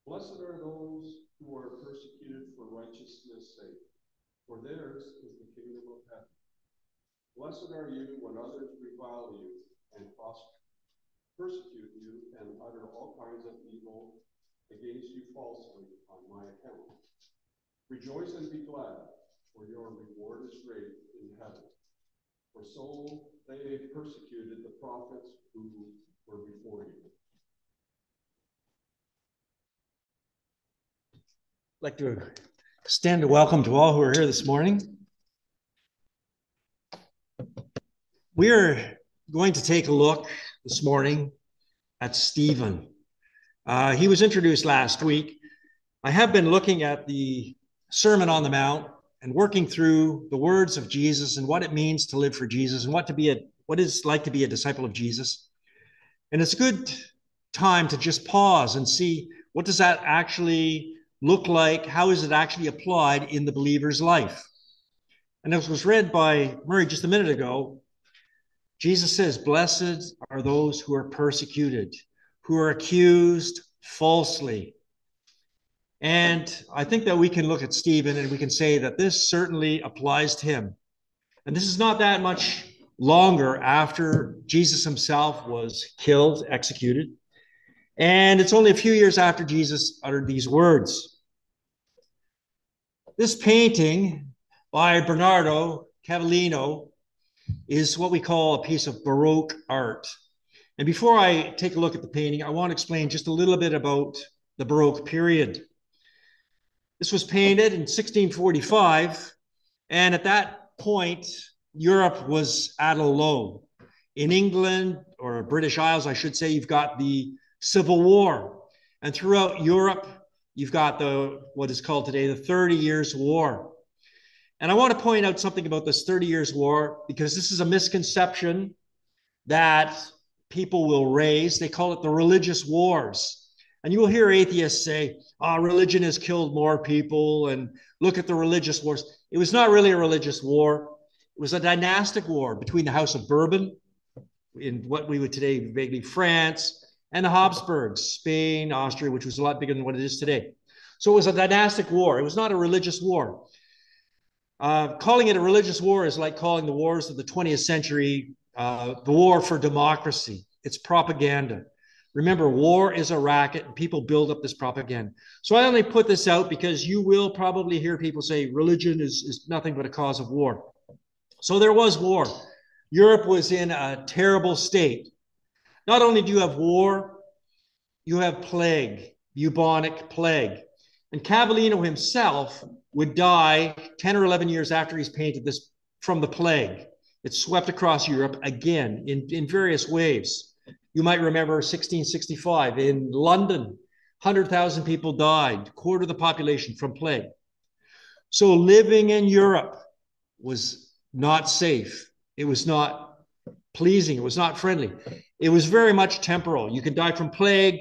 Blessed are those who are persecuted for righteousness' sake, for theirs is the kingdom of heaven. Blessed are you when others revile you and persecute you and utter all kinds of evil against you falsely on my account. Rejoice and be glad, for your reward is great in heaven. For so they persecuted the prophets who were before you. I'd like to extend a welcome to all who are here this morning. We are going to take a look this morning at Stephen. He was introduced last week. I have been looking at the Sermon on the Mount and working through the words of Jesus and what it means to live for Jesus and what it's like to be a disciple of Jesus. And it's a good time to just pause and see, what does that actually look like? How is it actually applied in the believer's life? And as was read by Murray just a minute ago, Jesus says, blessed are those who are persecuted, who are accused falsely. And I think that we can look at Stephen and we can say that this certainly applies to him. And this is not that much longer after Jesus himself was killed, executed. And it's only a few years after Jesus uttered these words. This painting by Bernardo, Cavallino, is what we call a piece of Baroque art. And before I take a look at the painting, I want to explain just a little bit about the Baroque period. This was painted in 1645, and at that point, Europe was at a low. In England, or British Isles, I should say, you've got the Civil War. And throughout Europe, you've got what is called today the 30 Years' War. And I want to point out something about this 30 Years' War, because this is a misconception that people will raise. They call it the religious wars. And you will hear atheists say, religion has killed more people, and look at the religious wars. It was not really a religious war. It was a dynastic war between the House of Bourbon, in what we would today vaguely France, and the Habsburgs, Spain, Austria, which was a lot bigger than what it is today. So it was a dynastic war. It was not a religious war. Calling it a religious war is like calling the wars of the 20th century the war for democracy. It's propaganda. Remember, war is a racket, and people build up this propaganda. So I only put this out because you will probably hear people say religion is nothing but a cause of war. So there was war. Europe was in a terrible state. Not only do you have war, you have plague, bubonic plague. And Cavallino himself would die 10 or 11 years after he's painted this from the plague. It swept across Europe again in various waves. You might remember 1665 in London, 100,000 people died, quarter of the population from plague. So living in Europe was not safe. It was not pleasing. It was not friendly. It was very much temporal. You can die from plague.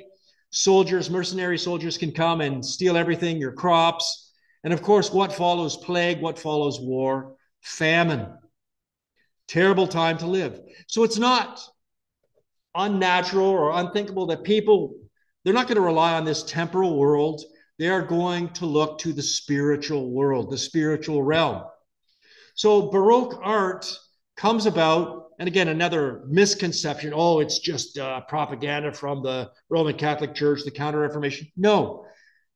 Soldiers, mercenary soldiers can come and steal everything, your crops. And of course, what follows plague? What follows war? Famine. Terrible time to live. So it's not unnatural or unthinkable that people, they're not going to rely on this temporal world. They are going to look to the spiritual world, the spiritual realm. So Baroque art comes about, and again, another misconception, it's just propaganda from the Roman Catholic Church, the Counter-Reformation. No,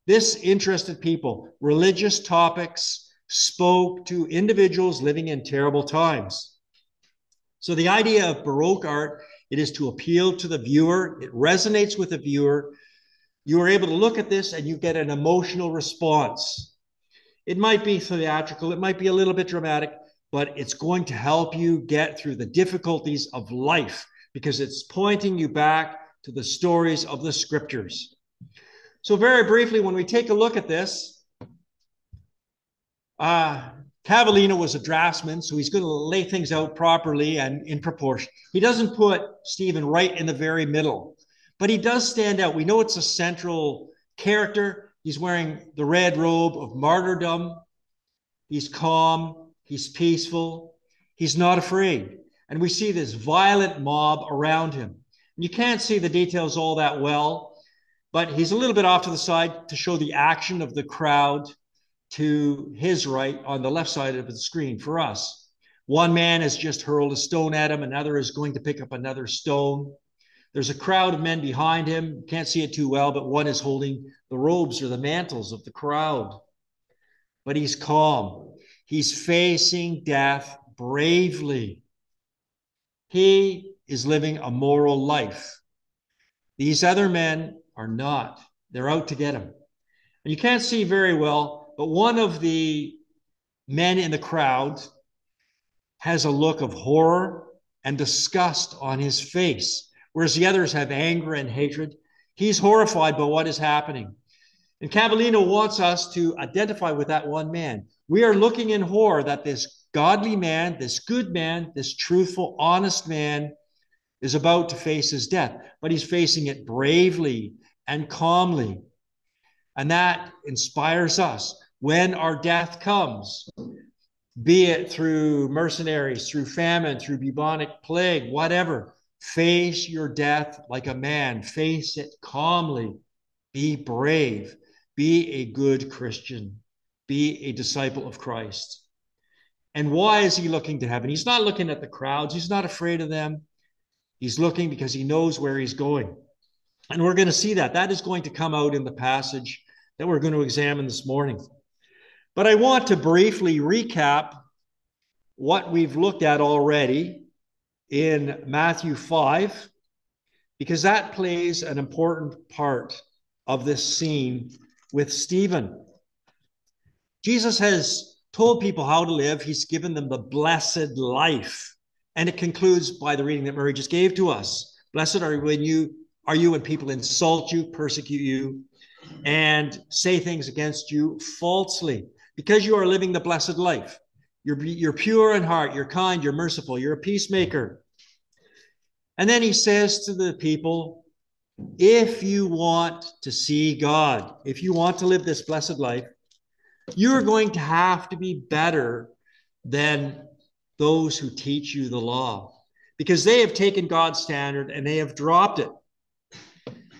this interested people. Religious topics spoke to individuals living in terrible times. So the idea of Baroque art, it is to appeal to the viewer. It resonates with the viewer. You are able to look at this and you get an emotional response. It might be theatrical, it might be a little bit dramatic, but it's going to help you get through the difficulties of life because it's pointing you back to the stories of the scriptures. So very briefly, when we take a look at this, Cavallino was a draftsman, so he's going to lay things out properly and in proportion. He doesn't put Stephen right in the very middle, but he does stand out. We know it's a central character. He's wearing the red robe of martyrdom. He's calm. He's peaceful. He's not afraid. And we see this violent mob around him. You can't see the details all that well, but he's a little bit off to the side to show the action of the crowd to his right on the left side of the screen for us. One man has just hurled a stone at him. Another is going to pick up another stone. There's a crowd of men behind him. Can't see it too well, but one is holding the robes or the mantles of the crowd. But he's calm. He's facing death bravely. He is living a moral life. These other men are not. They're out to get him. And you can't see very well, but one of the men in the crowd has a look of horror and disgust on his face, whereas the others have anger and hatred. He's horrified by what is happening. And Cavallino wants us to identify with that one man. We are looking in horror that this godly man, this good man, this truthful, honest man is about to face his death, but he's facing it bravely and calmly. And that inspires us when our death comes, be it through mercenaries, through famine, through bubonic plague, whatever. Face your death like a man. Face it calmly. Be brave. Be a good Christian. Be a disciple of Christ. And why is he looking to heaven? He's not looking at the crowds. He's not afraid of them. He's looking because he knows where he's going. And we're going to see that. That is going to come out in the passage that we're going to examine this morning. But I want to briefly recap what we've looked at already in Matthew 5, because that plays an important part of this scene with Stephen. Jesus has told people how to live. He's given them the blessed life. And it concludes by the reading that Murray just gave to us. Blessed are you when people insult you, persecute you, and say things against you falsely, because you are living the blessed life. You're pure in heart, you're kind, you're merciful, you're a peacemaker. And then he says to the people, if you want to see God, if you want to live this blessed life, you're going to have to be better than those who teach you the law, because they have taken God's standard and they have dropped it.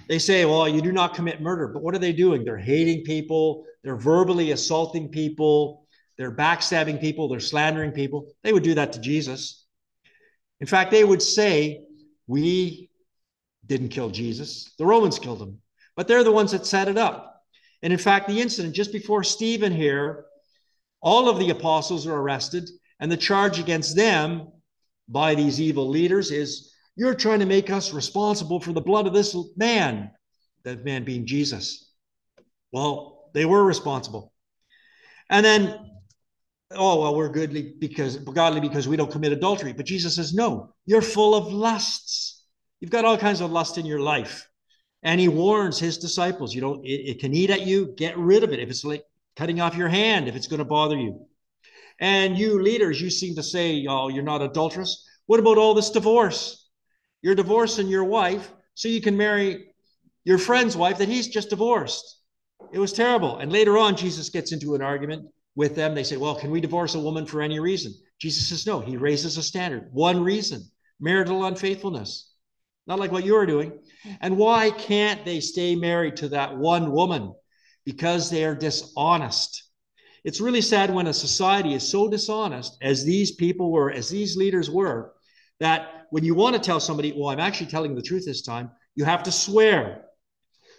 They say, well, you do not commit murder. But what are they doing? They're hating people. They're verbally assaulting people. They're backstabbing people. They're slandering people. They would do that to Jesus. In fact, they would say, we didn't kill Jesus. The Romans killed him. But they're the ones that set it up. And in fact, the incident just before Stephen here, all of the apostles are arrested. And the charge against them by these evil leaders is, you're trying to make us responsible for the blood of this man, that man being Jesus. Well, they were responsible. And then, oh, well, we're godly because we don't commit adultery. But Jesus says, no, you're full of lusts. You've got all kinds of lust in your life. And he warns his disciples, it can eat at you, get rid of it. If it's like cutting off your hand, if it's going to bother you. And you leaders, you seem to say, oh, you're not adulterous. What about all this divorce? You're divorcing your wife so you can marry your friend's wife that he's just divorced. It was terrible. And later on, Jesus gets into an argument with them. They say, well, can we divorce a woman for any reason? Jesus says, no. He raises a standard. One reason, marital unfaithfulness. Not like what you're doing. And why can't they stay married to that one woman? Because they are dishonest. It's really sad when a society is so dishonest as these people were, as these leaders were, that when you want to tell somebody, well, I'm actually telling the truth this time, you have to swear.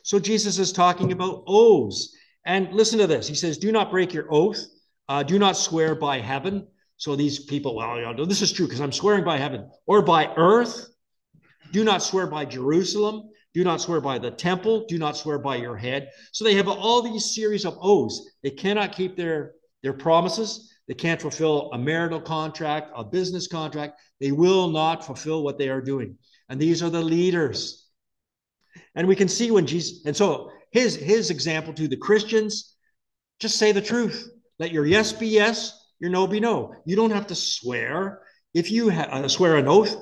So Jesus is talking about oaths. And listen to this. He says, do not break your oath. Do not swear by heaven. So these people, well, this is true because I'm swearing by heaven. Or by earth. Do not swear by Jerusalem. Do not swear by the temple. Do not swear by your head. So they have all these series of oaths. They cannot keep their promises. They can't fulfill a marital contract, a business contract. They will not fulfill what they are doing. And these are the leaders. And we can see when Jesus, and so his example to the Christians, just say the truth. Let your yes be yes, your no be no. You don't have to swear. If you swear an oath,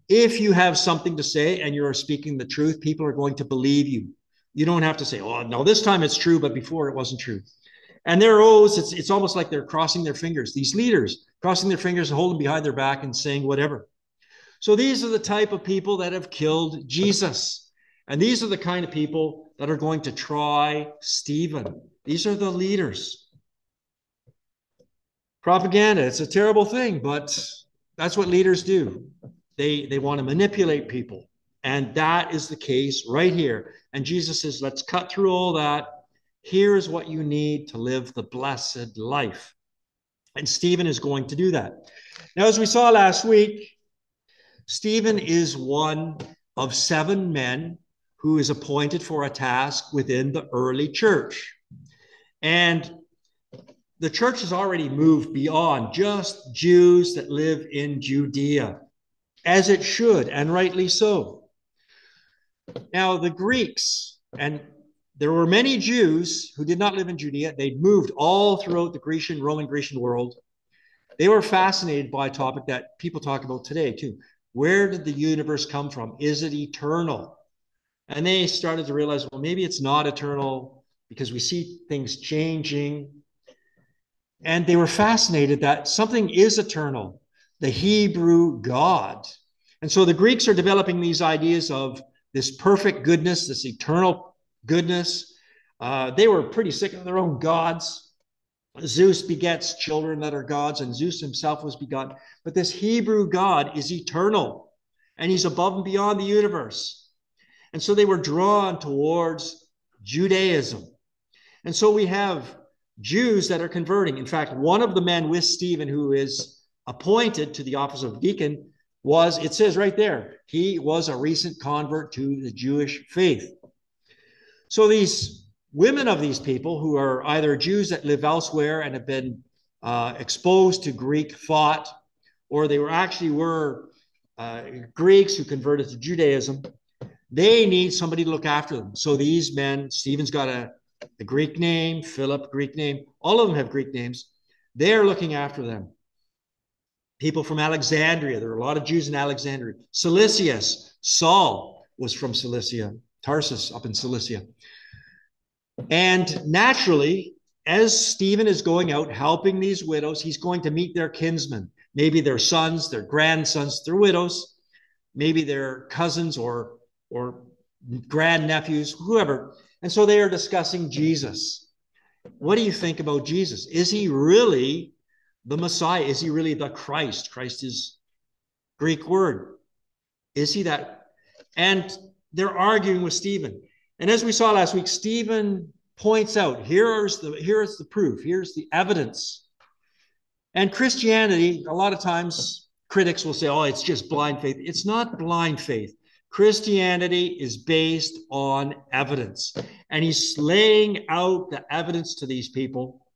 if you have something to say and you're speaking the truth, people are going to believe you. You don't have to say, oh, no, this time it's true, but before it wasn't true. And their oaths, it's almost like they're crossing their fingers. These leaders crossing their fingers and holding behind their back and saying whatever. So these are the type of people that have killed Jesus. And these are the kind of people that are going to try Stephen. These are the leaders. Propaganda, it's a terrible thing, but that's what leaders do. They want to manipulate people. And that is the case right here. And Jesus says, let's cut through all that. Here's what you need to live the blessed life. And Stephen is going to do that. Now, as we saw last week, Stephen is one of 7 men who is appointed for a task within the early church. And the church has already moved beyond just Jews that live in Judea, as it should, and rightly so. Now, the Greeks, and there were many Jews who did not live in Judea. They'd moved all throughout the Roman Grecian world. They were fascinated by a topic that people talk about today, too. Where did the universe come from? Is it eternal? And they started to realize, well, maybe it's not eternal because we see things changing. And they were fascinated that something is eternal, the Hebrew God. And so the Greeks are developing these ideas of this perfect goodness, this eternal goodness. They were pretty sick of their own gods. Zeus begets children that are gods, and Zeus himself was begotten. But this Hebrew God is eternal, and he's above and beyond the universe. And so they were drawn towards Judaism. And so we have Jews that are converting. In fact, one of the men with Stephen who is appointed to the office of deacon was, it says right there, he was a recent convert to the Jewish faith. So these women of these people who are either Jews that live elsewhere and have been exposed to Greek thought, or they were Greeks who converted to Judaism, they need somebody to look after them. So these men, Stephen's got a Greek name, Philip, Greek name, all of them have Greek names. They're looking after them. People from Alexandria, there are a lot of Jews in Alexandria. Cilicia, Saul was from Cilicia, Tarsus up in Cilicia. And naturally, as Stephen is going out helping these widows, he's going to meet their kinsmen, maybe their sons, their grandsons, their widows, maybe their cousins or grandnephews, whoever. And so they are discussing Jesus. What do you think about Jesus? Is he really the Messiah? Is he really the Christ? Christ is Greek word. Is he that? And they're arguing with Stephen. And as we saw last week, Stephen points out, here's the proof, here's the evidence. And Christianity, a lot of times critics will say, oh, it's just blind faith. It's not blind faith. Christianity is based on evidence. And he's laying out the evidence to these people,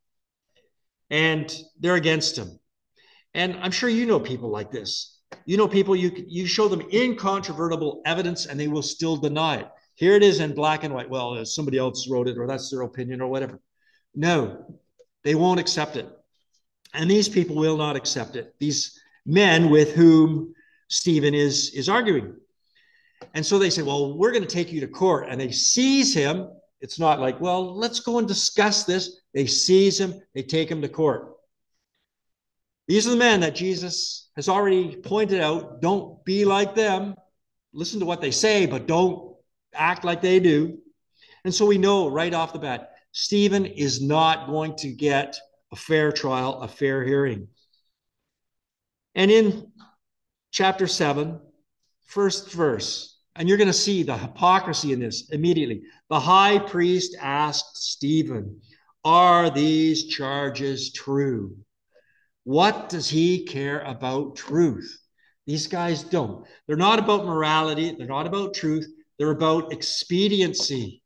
and they're against him. And I'm sure you know people like this. You know people, you show them incontrovertible evidence, and they will still deny it. Here it is in black and white. Well, somebody else wrote it, or that's their opinion, or whatever. No, they won't accept it. And these people will not accept it. These men with whom Stephen is arguing. And so they say, well, we're going to take you to court. And they seize him. It's not like, well, let's go and discuss this. They seize him. They take him to court. These are the men that Jesus has already pointed out. Don't be like them. Listen to what they say, but don't act like they do. And so we know right off the bat, Stephen is not going to get a fair trial, a fair hearing. And in chapter 7, first verse, and you're going to see the hypocrisy in this immediately. The high priest asked Stephen, are these charges true? What does he care about truth? These guys don't. They're not about morality. They're not about truth. They're about expediency.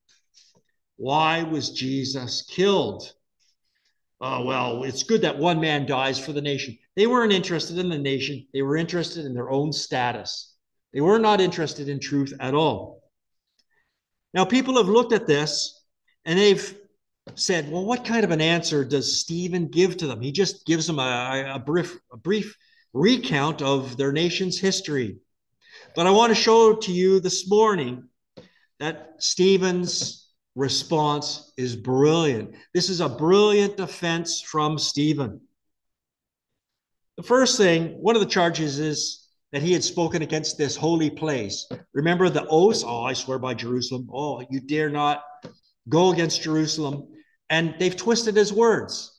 Why was Jesus killed? Oh, well, it's good that one man dies for the nation. They weren't interested in the nation. They were interested in their own status. They were not interested in truth at all. Now, people have looked at this and they've said, well, what kind of an answer does Stephen give to them? He just gives them a brief recount of their nation's history. But I want to show to you this morning that Stephen's response is brilliant. This is a brilliant defense from Stephen. The first thing, one of the charges is that he had spoken against this holy place. Remember the oaths? Oh, I swear by Jerusalem. Oh, you dare not go against Jerusalem. And they've twisted his words,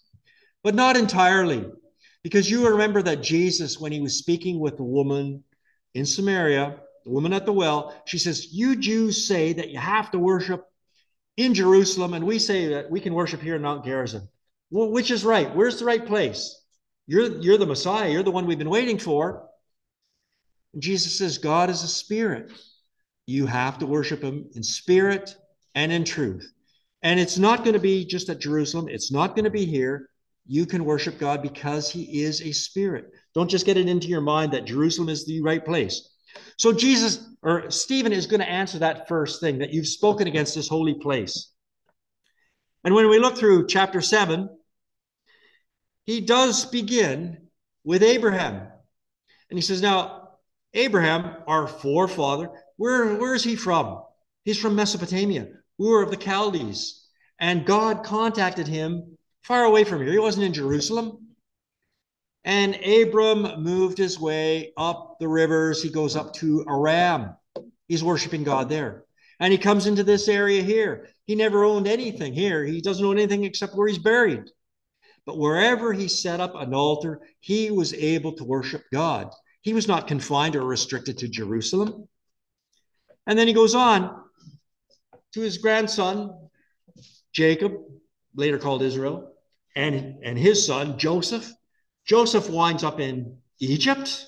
but not entirely. Because you remember that Jesus, when he was speaking with the woman in Samaria, the woman at the well, she says, you Jews say that you have to worship in Jerusalem, and we say that we can worship here in Mount Gerizim. Well, which is right? Where's the right place? You're the Messiah. You're the one we've been waiting for. And Jesus says, God is a spirit. You have to worship him in spirit and in truth. And it's not going to be just at Jerusalem. It's not going to be here. You can worship God because he is a spirit. Don't just get it into your mind that Jerusalem is the right place. So Stephen is going to answer that first thing, that you've spoken against this holy place. And when we look through chapter 7, he does begin with Abraham. And he says, now, Abraham, our forefather, where is he from? He's from Mesopotamia, Ur of the Chaldees. And God contacted him far away from here. He wasn't in Jerusalem. And Abram moved his way up the rivers. He goes up to Aram. He's worshiping God there. And he comes into this area here. He never owned anything here. He doesn't own anything except where he's buried. But wherever he set up an altar, he was able to worship God. He was not confined or restricted to Jerusalem. And then he goes on to his grandson, Jacob, later called Israel, and his son, Joseph. Joseph winds up in Egypt.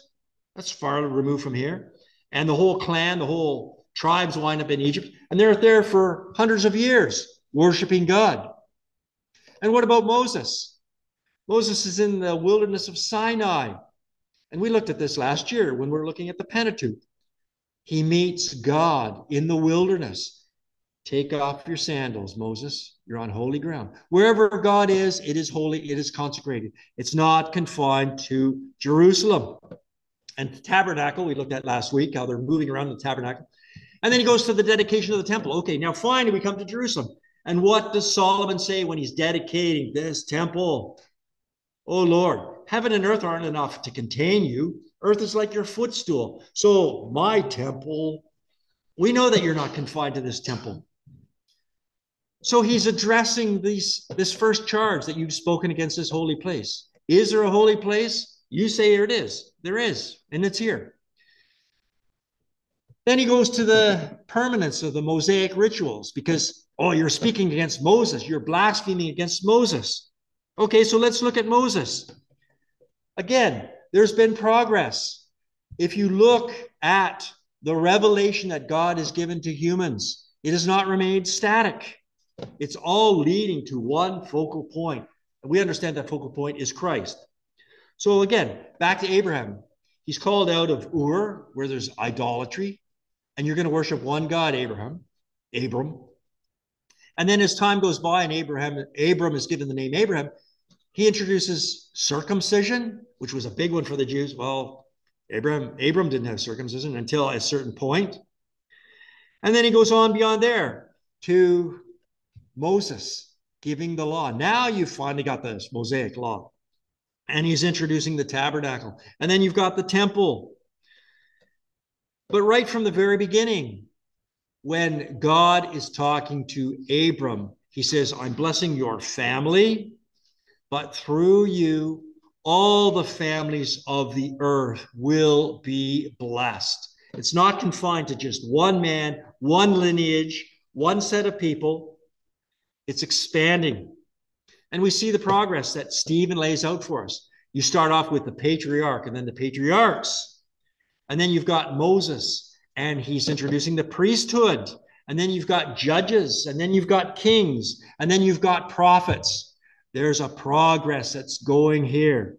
That's far removed from here. And the whole clan, the whole tribes wind up in Egypt. And they're there for hundreds of years, worshiping God. And what about Moses? Moses is in the wilderness of Sinai. And we looked at this last year when we were looking at the Pentateuch. He meets God in the wilderness. Take off your sandals, Moses. You're on holy ground. Wherever God is, it is holy, it is consecrated. It's not confined to Jerusalem. And the tabernacle, we looked at last week, how they're moving around the tabernacle. And then he goes to the dedication of the temple. Okay, now finally we come to Jerusalem. And what does Solomon say when he's dedicating this temple? Oh Lord, heaven and earth aren't enough to contain you. Earth is like your footstool. So my temple, we know that you're not confined to this temple. So he's addressing this first charge that you've spoken against this holy place. Is there a holy place? You say it is. There is, and it's here. Then he goes to the permanence of the Mosaic rituals because, oh, you're speaking against Moses. You're blaspheming against Moses. Okay, so let's look at Moses. Again, there's been progress. If you look at the revelation that God has given to humans, it has not remained static. It's all leading to one focal point. And we understand that focal point is Christ. So again, back to Abraham. He's called out of Ur, where there's idolatry, and you're going to worship one God, Abram. And then as time goes by and Abram is given the name Abraham, he introduces circumcision, which was a big one for the Jews. Well, Abram didn't have circumcision until a certain point. And then he goes on beyond there to Moses giving the law. Now you've finally got this Mosaic law. And he's introducing the tabernacle. And then you've got the temple. But right from the very beginning, when God is talking to Abram, he says, I'm blessing your family, but through you, all the families of the earth will be blessed. It's not confined to just one man, one lineage, one set of people. It's expanding. And we see the progress that Stephen lays out for us. You start off with the patriarch and then the patriarchs. And then you've got Moses, and he's introducing the priesthood. And then you've got judges, and then you've got kings, and then you've got prophets. There's a progress that's going here.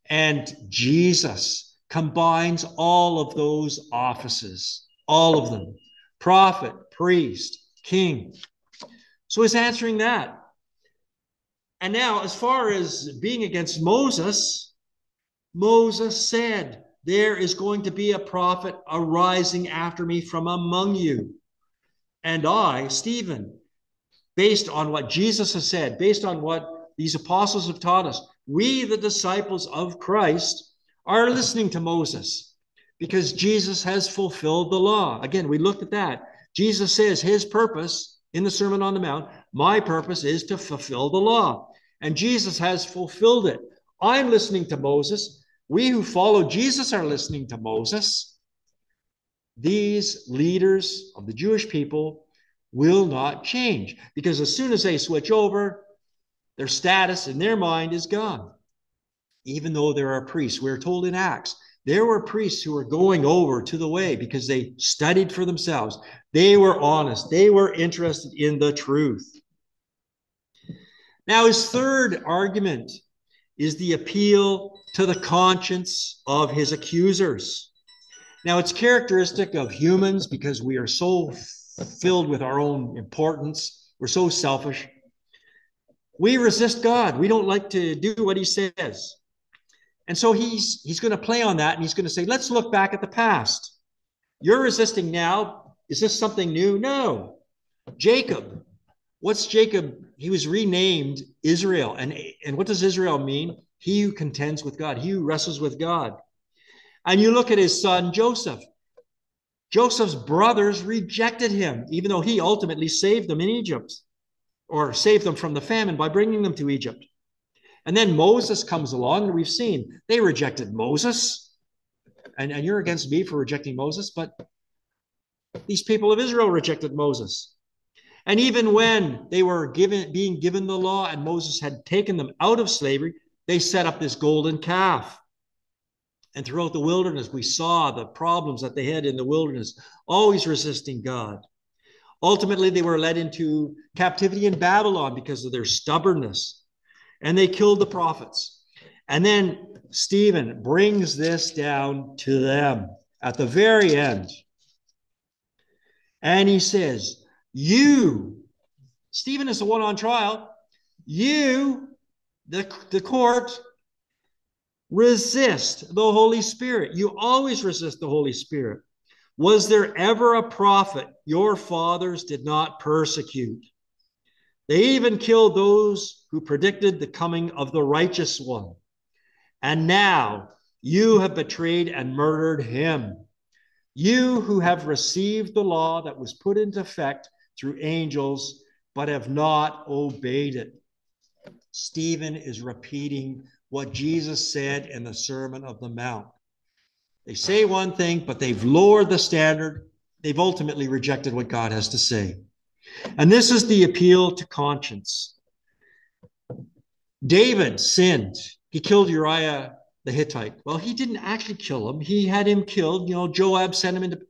And Jesus combines all of those offices, all of them, prophet, priest, king. So he's answering that. And now, as far as being against Moses, Moses said, there is going to be a prophet arising after me from among you. And I, Stephen, based on what Jesus has said, based on what these apostles have taught us, we, the disciples of Christ, are listening to Moses. because Jesus has fulfilled the law. Again, we looked at that. Jesus says his purpose in the Sermon on the Mount, my purpose is to fulfill the law. And Jesus has fulfilled it. I'm listening to Moses. We who follow Jesus are listening to Moses. These leaders of the Jewish people will not change, because as soon as they switch over, their status in their mind is gone. Even though there are priests, we're told in Acts, there were priests who were going over to the way because they studied for themselves. They were honest. They were interested in the truth. Now, his third argument is the appeal to the conscience of his accusers. Now, it's characteristic of humans because we are so filled with our own importance. We're so selfish. We resist God. We don't like to do what he says. And so he's going to play on that, and he's going to say, let's look back at the past. You're resisting now. Is this something new? No. Jacob. What's Jacob? He was renamed Israel. And what does Israel mean? He who contends with God. He who wrestles with God. And you look at his son, Joseph. Joseph's brothers rejected him, even though he ultimately saved them in Egypt, or saved them from the famine by bringing them to Egypt. And then Moses comes along, and we've seen they rejected Moses. And you're against me for rejecting Moses, but these people of Israel rejected Moses. And even when they were being given the law and Moses had taken them out of slavery, they set up this golden calf. And throughout the wilderness, we saw the problems that they had in the wilderness, always resisting God. Ultimately, they were led into captivity in Babylon because of their stubbornness. And they killed the prophets. And then Stephen brings this down to them at the very end. And he says, you, Stephen is the one on trial, you, the court, resist the Holy Spirit. You always resist the Holy Spirit. Was there ever a prophet your fathers did not persecute? They even killed those who predicted the coming of the righteous one. And now you have betrayed and murdered him. You who have received the law that was put into effect through angels, but have not obeyed it. Stephen is repeating what Jesus said in the Sermon on the Mount. They say one thing, but they've lowered the standard. They've ultimately rejected what God has to say. And this is the appeal to conscience. David sinned. He killed Uriah the Hittite. Well, he didn't actually kill him. He had him killed. Joab sent him into...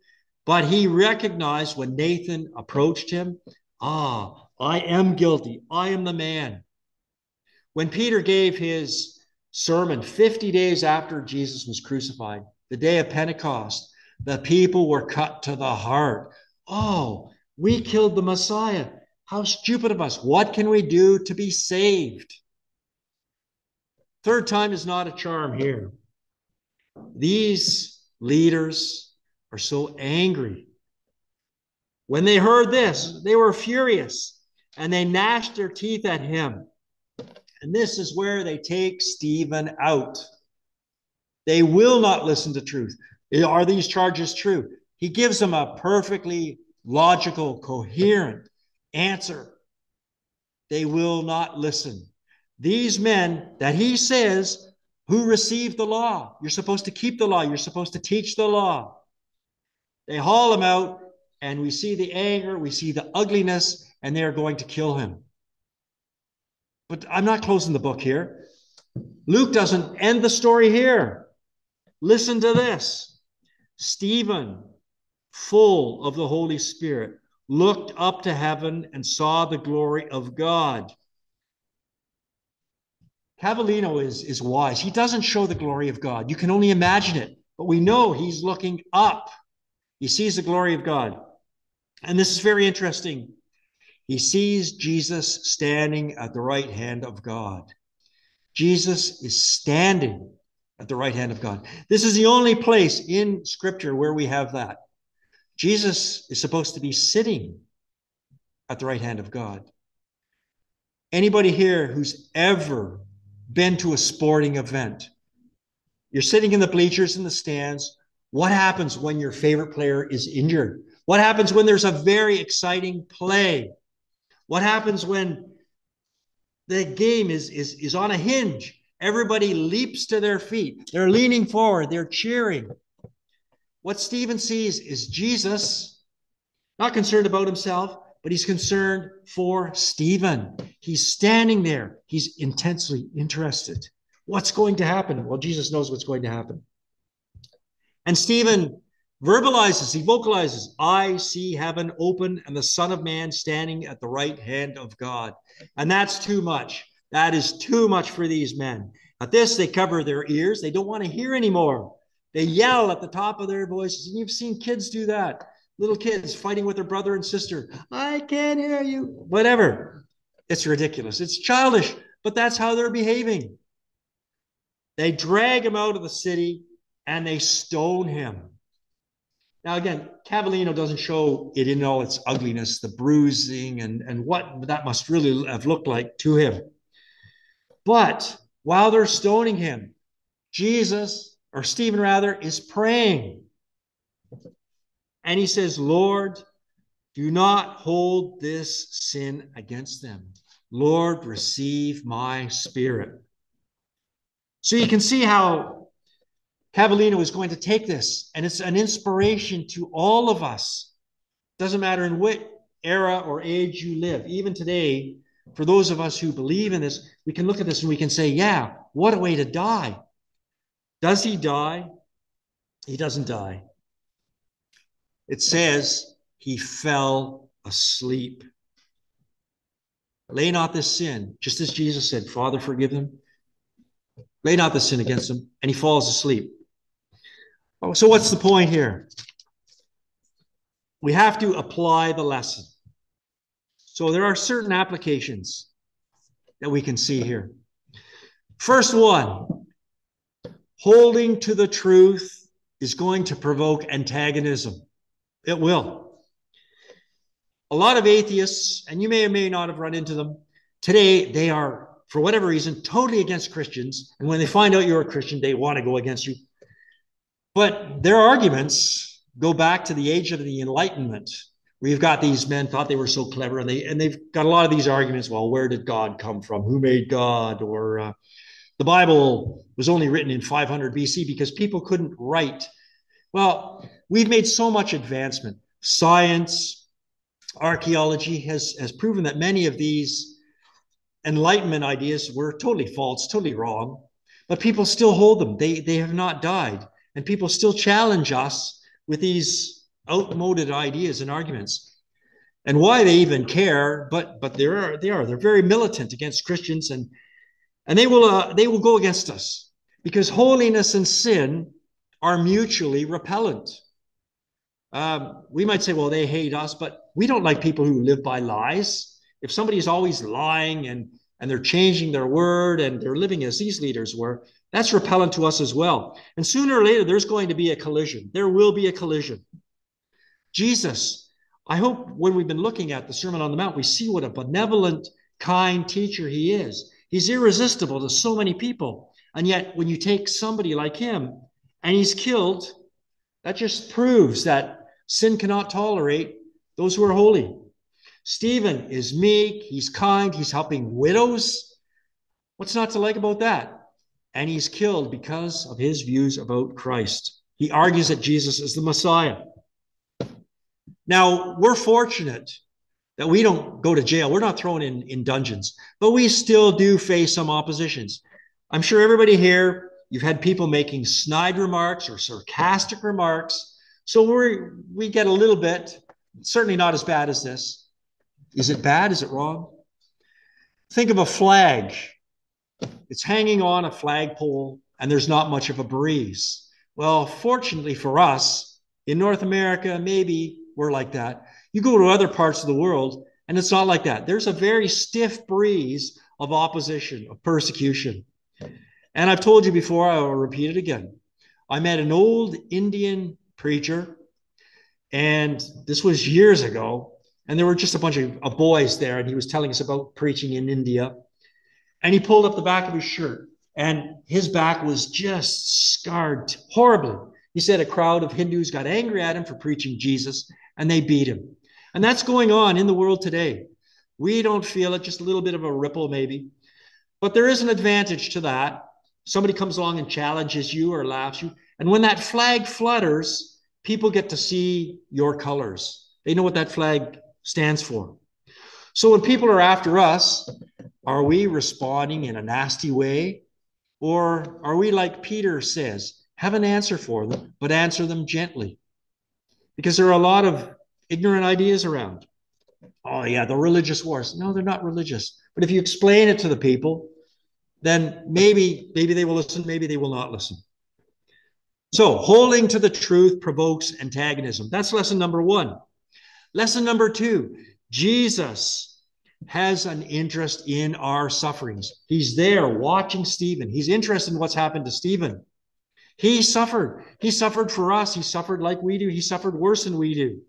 But he recognized when Nathan approached him, I am guilty. I am the man. When Peter gave his sermon 50 days after Jesus was crucified, the day of Pentecost, the people were cut to the heart. Oh, we killed the Messiah. How stupid of us. What can we do to be saved? Third time is not a charm here. These leaders are so angry. When they heard this, they were furious, and they gnashed their teeth at him. And this is where they take Stephen out. They will not listen to truth. Are these charges true? He gives them a perfectly logical, coherent answer. They will not listen. These men that he says who received the law, you're supposed to keep the law, you're supposed to teach the law. They haul him out, and we see the anger, we see the ugliness, and they're going to kill him. But I'm not closing the book here. Luke doesn't end the story here. Listen to this. Stephen, full of the Holy Spirit, looked up to heaven and saw the glory of God. Cavallino is wise. He doesn't show the glory of God. You can only imagine it. But we know he's looking up. He sees the glory of God. And this is very interesting. He sees Jesus standing at the right hand of God. Jesus is standing at the right hand of God. This is the only place in Scripture where we have that. Jesus is supposed to be sitting at the right hand of God. Anybody here who's ever been to a sporting event, you're sitting in the bleachers in the stands, What happens when your favorite player is injured? What happens when there's a very exciting play? What happens when the game is on a hinge? Everybody leaps to their feet. They're leaning forward. They're cheering. What Stephen sees is Jesus, not concerned about himself, but he's concerned for Stephen. He's standing there. He's intensely interested. What's going to happen? Well, Jesus knows what's going to happen. And Stephen verbalizes, he vocalizes, I see heaven open and the Son of Man standing at the right hand of God. And that's too much. That is too much for these men. At this, they cover their ears. They don't want to hear anymore. They yell at the top of their voices. And you've seen kids do that. Little kids fighting with their brother and sister. I can't hear you. Whatever. It's ridiculous. It's childish, but that's how they're behaving. They drag him out of the city and they stone him. Now, again, Cavallino doesn't show it in all its ugliness, the bruising and what that must really have looked like to him. But while they're stoning him, Jesus, or Stephen rather, is praying. And he says, Lord, do not hold this sin against them. Lord, receive my spirit. So you can see how Cavallino is going to take this, and it's an inspiration to all of us. Doesn't matter in what era or age you live. Even today, for those of us who believe in this, we can look at this and we can say, yeah, what a way to die. Does he die? He doesn't die. It says he fell asleep. Lay not this sin, just as Jesus said, Father, forgive them. Lay not the sin against them, and he falls asleep. Oh, so what's the point here? We have to apply the lesson. So there are certain applications that we can see here. First one, holding to the truth is going to provoke antagonism. It will. A lot of atheists, and you may or may not have run into them, today they are, for whatever reason, totally against Christians. And when they find out you're a Christian, they want to go against you. But their arguments go back to the age of the Enlightenment, where you've got these men thought they were so clever, and they've got a lot of these arguments. Well, where did God come from? Who made God? Or the Bible was only written in 500 BC because people couldn't write. Well, we've made so much advancement. Science, archaeology has proven that many of these Enlightenment ideas were totally false, totally wrong, but people still hold them. They have not died. And people still challenge us with these outmoded ideas and arguments. And why they even care, but they're very militant against Christians, and they will go against us because holiness and sin are mutually repellent. We might say, well, they hate us, but we don't like people who live by lies. If somebody is always lying and they're changing their word and they're living as these leaders were, that's repellent to us as well. And sooner or later, there's going to be a collision. There will be a collision. Jesus, I hope when we've been looking at the Sermon on the Mount, we see what a benevolent, kind teacher he is. He's irresistible to so many people. And yet, when you take somebody like him and he's killed, that just proves that sin cannot tolerate those who are holy. Stephen is meek, he's kind, he's helping widows. What's not to like about that? And he's killed because of his views about Christ. He argues that Jesus is the Messiah. Now, we're fortunate that we don't go to jail. We're not thrown in dungeons, but we still do face some oppositions. I'm sure everybody here, you've had people making snide remarks or sarcastic remarks. So we get a little bit, certainly not as bad as this. Is it bad? Is it wrong? Think of a flag. It's hanging on a flagpole and there's not much of a breeze. Well, fortunately for us, in North America, maybe we're like that. You go to other parts of the world and it's not like that. There's a very stiff breeze of opposition, of persecution. And I've told you before, I will repeat it again. I met an old Indian preacher, and this was years ago, and there were just a bunch of boys there, and he was telling us about preaching in India. And he pulled up the back of his shirt, and his back was just scarred horribly. He said a crowd of Hindus got angry at him for preaching Jesus, and they beat him. And that's going on in the world today. We don't feel it, just a little bit of a ripple maybe. But there is an advantage to that. Somebody comes along and challenges you or laughs you. And when that flag flutters, people get to see your colors. They know what that flag stands for. So when people are after us, are we responding in a nasty way? Or are we, like Peter says, have an answer for them, but answer them gently? Because there are a lot of ignorant ideas around. Oh, yeah, the religious wars. No, they're not religious. But if you explain it to the people, then maybe they will listen, maybe they will not listen. So holding to the truth provokes antagonism. That's lesson number 1. Lesson number 2, Jesus has an interest in our sufferings. He's there watching Stephen. He's interested in what's happened to Stephen. He suffered. He suffered for us. He suffered like we do. He suffered worse than we do.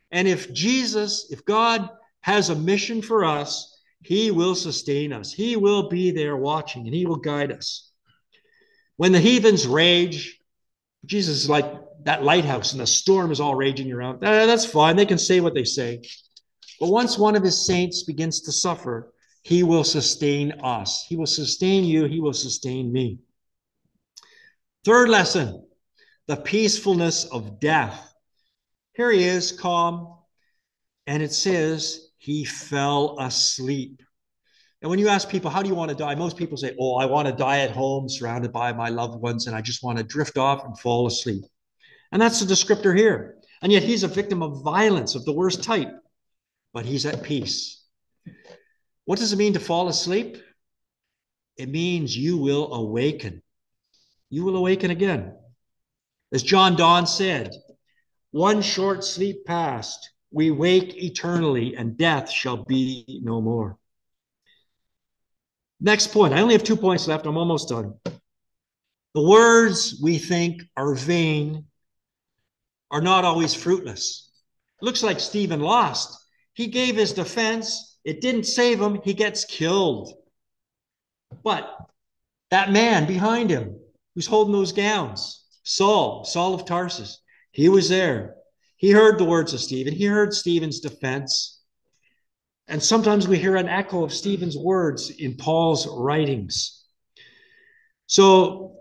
And if God has a mission for us, he will sustain us. He will be there watching, and he will guide us. When the heathens rage, Jesus is like that lighthouse and the storm is all raging around. That's fine. They can say what they say. But once one of his saints begins to suffer, he will sustain us. He will sustain you. He will sustain me. Third lesson, the peacefulness of death. Here he is, calm, and it says he fell asleep. And when you ask people, how do you want to die? Most people say, oh, I want to die at home, surrounded by my loved ones, and I just want to drift off and fall asleep. And that's the descriptor here. And yet he's a victim of violence of the worst type, but he's at peace. What does it mean to fall asleep? It means you will awaken. You will awaken again. As John Donne said, one short sleep past, we wake eternally, and death shall be no more. Next point. I only have 2 points left. I'm almost done. The words we think are vain are not always fruitless. It looks like Stephen lost. He gave his defense. It didn't save him. He gets killed. But that man behind him who's holding those gowns, Saul of Tarsus, he was there. He heard the words of Stephen. He heard Stephen's defense. And sometimes we hear an echo of Stephen's words in Paul's writings. So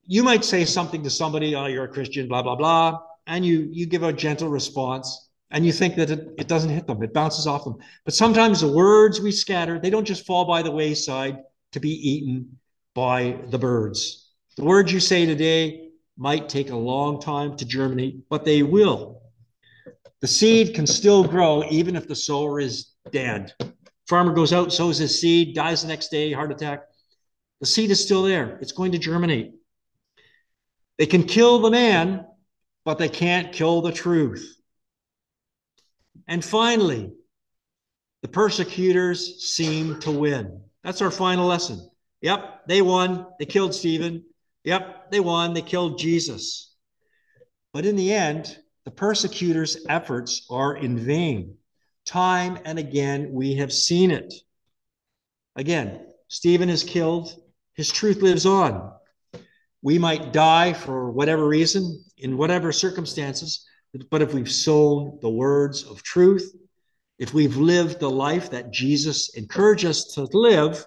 you might say something to somebody, oh, you're a Christian, blah, blah, blah, and you give a gentle response, and you think that it doesn't hit them. It bounces off them. But sometimes the words we scatter, they don't just fall by the wayside to be eaten by the birds. The words you say today might take a long time to germinate, but they will. The seed can still grow even if the sower is dead. Farmer goes out, sows his seed, dies the next day, heart attack. The seed is still there. It's going to germinate. They can kill the man, but they can't kill the truth. And finally, the persecutors seem to win. That's our final lesson. Yep, they won. They killed Stephen. Yep, they won. They killed Jesus. But in the end, the persecutors' efforts are in vain. Time and again, we have seen it. Again, Stephen is killed. His truth lives on. We might die for whatever reason, in whatever circumstances, but if we've sown the words of truth, if we've lived the life that Jesus encouraged us to live,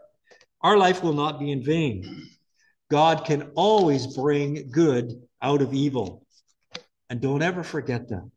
our life will not be in vain. God can always bring good out of evil. And don't ever forget that.